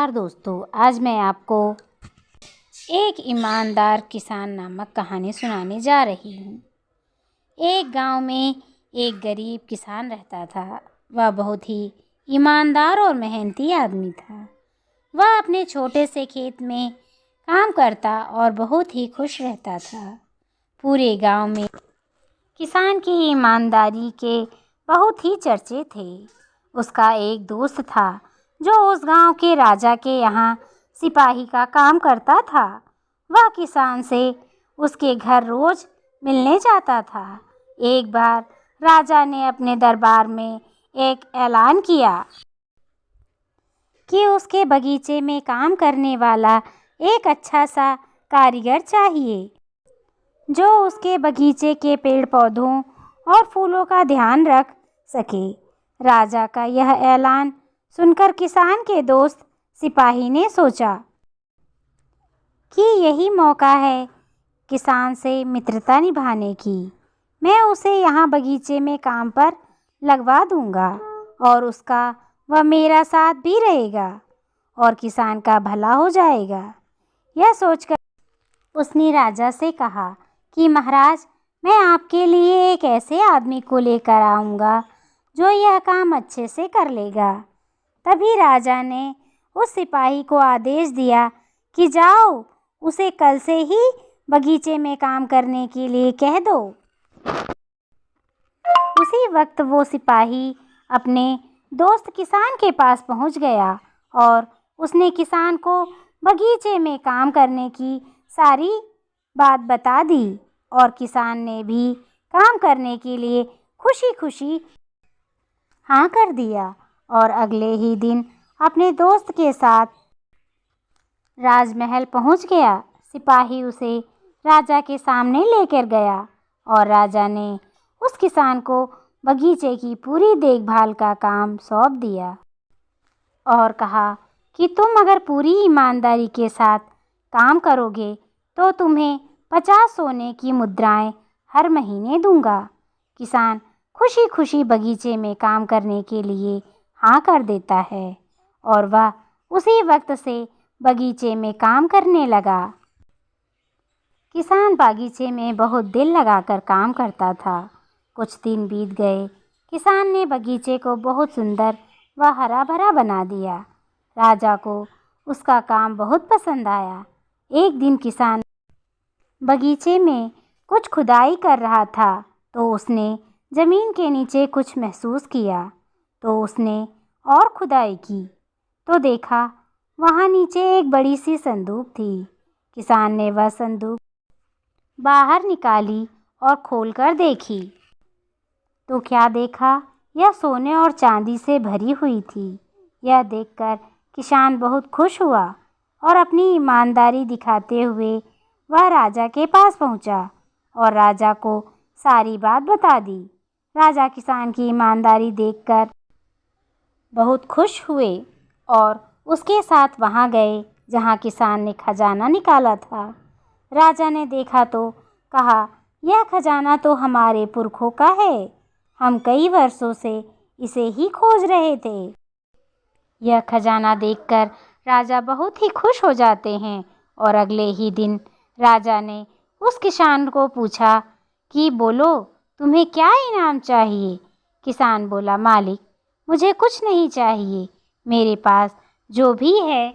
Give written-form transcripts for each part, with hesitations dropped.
नमस्कार दोस्तों, आज मैं आपको एक ईमानदार किसान नामक कहानी सुनाने जा रही हूँ। एक गांव में एक गरीब किसान रहता था। वह बहुत ही ईमानदार और मेहनती आदमी था। वह अपने छोटे से खेत में काम करता और बहुत ही खुश रहता था। पूरे गांव में किसान की ईमानदारी के बहुत ही चर्चे थे। उसका एक दोस्त था जो उस गांव के राजा के यहाँ सिपाही का काम करता था। वह किसान से उसके घर रोज मिलने जाता था। एक बार राजा ने अपने दरबार में एक ऐलान किया कि उसके बगीचे में काम करने वाला एक अच्छा सा कारीगर चाहिए, जो उसके बगीचे के पेड़ पौधों और फूलों का ध्यान रख सके। राजा का यह ऐलान सुनकर किसान के दोस्त सिपाही ने सोचा कि यही मौका है किसान से मित्रता निभाने की। मैं उसे यहाँ बगीचे में काम पर लगवा दूंगा और वह मेरा साथ भी रहेगा और किसान का भला हो जाएगा। यह सोचकर उसने राजा से कहा कि महाराज, मैं आपके लिए एक ऐसे आदमी को लेकर आऊँगा जो यह काम अच्छे से कर लेगा। तभी राजा ने उस सिपाही को आदेश दिया कि जाओ, उसे कल से ही बगीचे में काम करने के लिए कह दो। उसी वक्त वो सिपाही अपने दोस्त किसान के पास पहुंच गया और उसने किसान को बगीचे में काम करने की सारी बात बता दी और किसान ने भी काम करने के लिए खुशी खुशी हाँ कर दिया और अगले ही दिन अपने दोस्त के साथ राजमहल पहुंच गया। सिपाही उसे राजा के सामने लेकर गया और राजा ने उस किसान को बगीचे की पूरी देखभाल का काम सौंप दिया और कहा कि तुम अगर पूरी ईमानदारी के साथ काम करोगे तो तुम्हें 50 सोने की मुद्राएं हर महीने दूंगा। किसान खुशी खुशी बगीचे में काम करने के लिए हाँ कर देता है और वह उसी वक्त से बगीचे में काम करने लगा। किसान बगीचे में बहुत दिल लगाकर काम करता था। कुछ दिन बीत गए। किसान ने बगीचे को बहुत सुंदर व हरा भरा बना दिया। राजा को उसका काम बहुत पसंद आया। एक दिन किसान बगीचे में कुछ खुदाई कर रहा था तो उसने ज़मीन के नीचे कुछ महसूस किया। तो उसने और खुदाई की तो देखा वहाँ नीचे एक बड़ी सी संदूक थी। किसान ने वह संदूक बाहर निकाली और खोलकर देखी तो क्या देखा, यह सोने और चांदी से भरी हुई थी। यह देखकर किसान बहुत खुश हुआ और अपनी ईमानदारी दिखाते हुए वह राजा के पास पहुंचा और राजा को सारी बात बता दी। राजा किसान की ईमानदारी देखकर बहुत खुश हुए और उसके साथ वहां गए जहां किसान ने खजाना निकाला था। राजा ने देखा तो कहा, यह खजाना तो हमारे पुरखों का है। हम कई वर्षों से इसे ही खोज रहे थे। यह खजाना देखकर राजा बहुत ही खुश हो जाते हैं और अगले ही दिन राजा ने उस किसान को पूछा कि बोलो, तुम्हें क्या इनाम चाहिए। किसान बोला, मालिक, मुझे कुछ नहीं चाहिए। मेरे पास जो भी है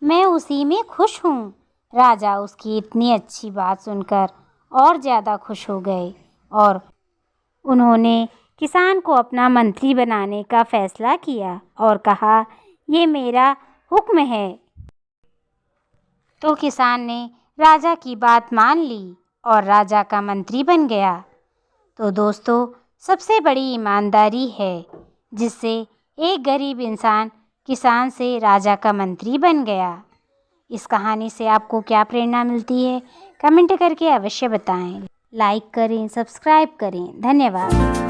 मैं उसी में खुश हूँ। राजा उसकी इतनी अच्छी बात सुनकर और ज़्यादा खुश हो गए और उन्होंने किसान को अपना मंत्री बनाने का फैसला किया और कहा, ये मेरा हुक्म है। तो किसान ने राजा की बात मान ली और राजा का मंत्री बन गया। तो दोस्तों, सबसे बड़ी ईमानदारी है जिससे एक गरीब इंसान किसान से राजा का मंत्री बन गया। इस कहानी से आपको क्या प्रेरणा मिलती है, कमेंट करके अवश्य बताएं। लाइक करें, सब्सक्राइब करें। धन्यवाद।